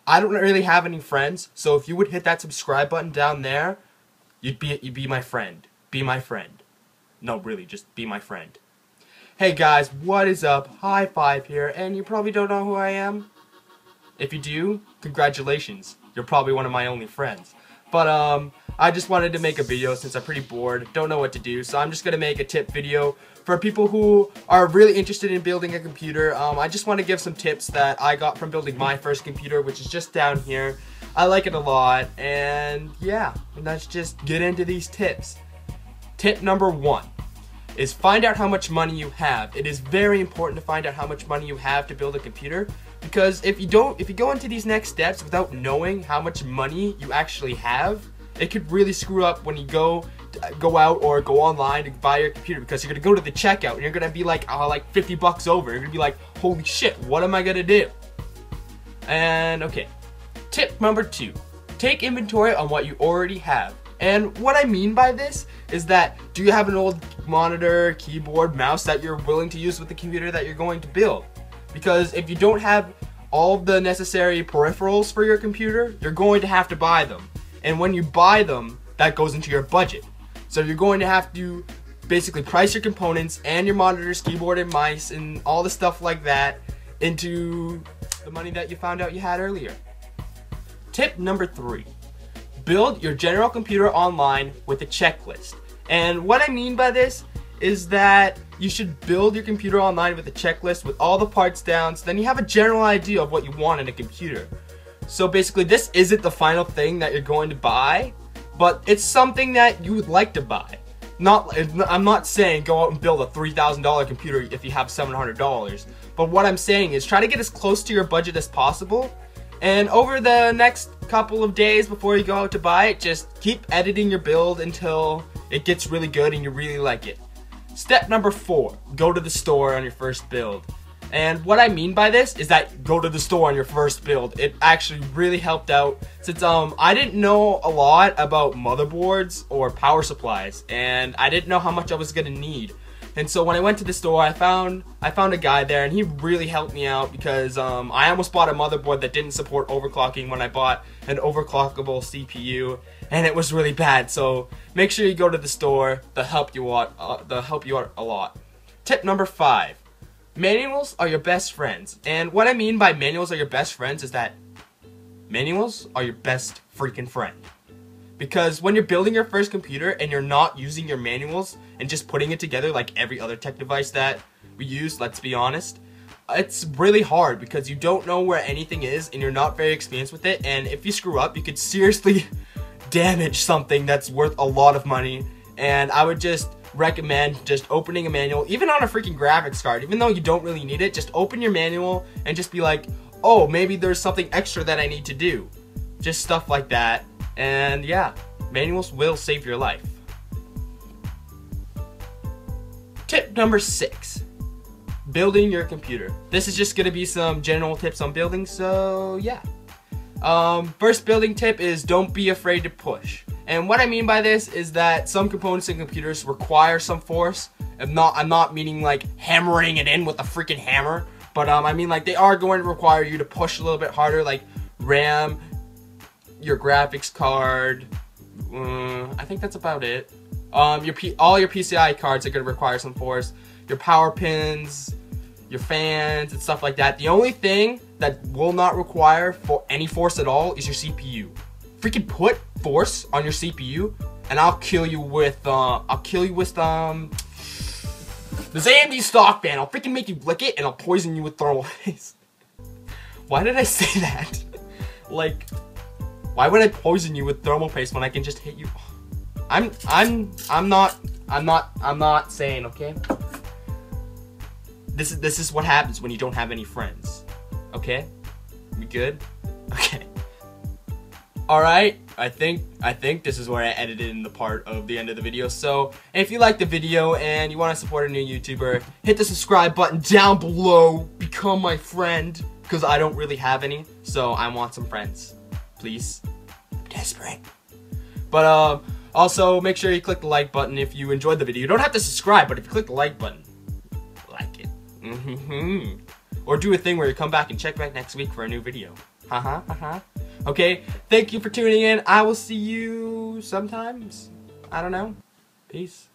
I don't really have any friends, so if you would hit that subscribe button down there, you'd be my friend. Be my friend. No, really, just be my friend. Hey guys, what is up? High Five here, and you probably don't know who I am. If you do, congratulations. You're probably one of my only friends. But I just wanted to make a video since I'm pretty bored, don't know what to do, so I'm just gonna make a tip video for people who are really interested in building a computer. I just want to give some tips that I got from building my first computer, which is just down here. I like it a lot, and yeah, let's just get into these tips. Tip number 1 is find out how much money you have. It is very important to find out how much money you have to build a computer, because if you go into these next steps without knowing how much money you actually have, it could really screw up when you go out or go online to buy your computer, because you're gonna go to the checkout and you're gonna be like, oh, like 50 bucks over. You're gonna be like, holy shit, what am I gonna do? And okay, tip number 2, take inventory on what you already have. And what I mean by this is that, do you have an old monitor, keyboard, mouse that you're willing to use with the computer that you're going to build? Because if you don't have all the necessary peripherals for your computer, you're going to have to buy them. And when you buy them, that goes into your budget. So you're going to have to basically price your components and your monitors, keyboard and mice, and all the stuff like that into the money that you found out you had earlier. Tip number 3. Build your general computer online with a checklist. And what I mean by this is that you should build your computer online with a checklist with all the parts down, so then you have a general idea of what you want in a computer. So basically, this isn't the final thing that you're going to buy, but it's something that you would like to buy. I'm not saying go out and build a $3,000 computer if you have $700, but what I'm saying is try to get as close to your budget as possible. And over the next couple of days before you go out to buy it, just keep editing your build until it gets really good and you really like it. Step number 4, go to the store on your first build. And what I mean by this is that go to the store on your first build. It actually really helped out since I didn't know a lot about motherboards or power supplies, and I didn't know how much I was gonna need. And so when I went to the store, I found a guy there, and he really helped me out because I almost bought a motherboard that didn't support overclocking when I bought an overclockable CPU, and it was really bad. So make sure you go to the store. They'll help you out a lot. Tip number 5. Manuals are your best friends. And what I mean by manuals are your best friends is that manuals are your best freaking friend. Because when you're building your first computer and you're not using your manuals and just putting it together like every other tech device that we use, let's be honest, it's really hard because you don't know where anything is and you're not very experienced with it, and if you screw up, you could seriously damage something that's worth a lot of money. And I would just recommend just opening a manual, even on a freaking graphics card, even though you don't really need it, just open your manual and just be like, oh, maybe there's something extra that I need to do. Just stuff like that. And yeah, manuals will save your life. Tip number 6, building your computer. This is just gonna be some general tips on building, so yeah. First building tip is don't be afraid to push. And what I mean by this is that some components in computers require some force. I'm not meaning like hammering it in with a freaking hammer, but I mean like they are going to require you to push a little bit harder, like RAM, your graphics card, I think that's about it. All your PCI cards are going to require some force. Your power pins, your fans, and stuff like that. The only thing that will not require any force at all is your CPU. Freaking put force on your CPU, and I'll kill you with this AMD stock fan. I'll freaking make you lick it, and I'll poison you with thermal paste. Why did I say that? Like, why would I poison you with thermal paste when I can just hit you? I'm not saying, okay? This is what happens when you don't have any friends. Okay? We good? Okay. Alright, I think this is where I edited in the part of the end of the video. So if you like the video and you want to support a new YouTuber, hit the subscribe button down below. Become my friend, because I don't really have any, so I want some friends. Please. I'm desperate. But also make sure you click the like button if you enjoyed the video. You don't have to subscribe, but if you click the like button, like it. Or do a thing where you come back and check back next week for a new video. Okay, thank you for tuning in. I will see you sometimes. I don't know. Peace.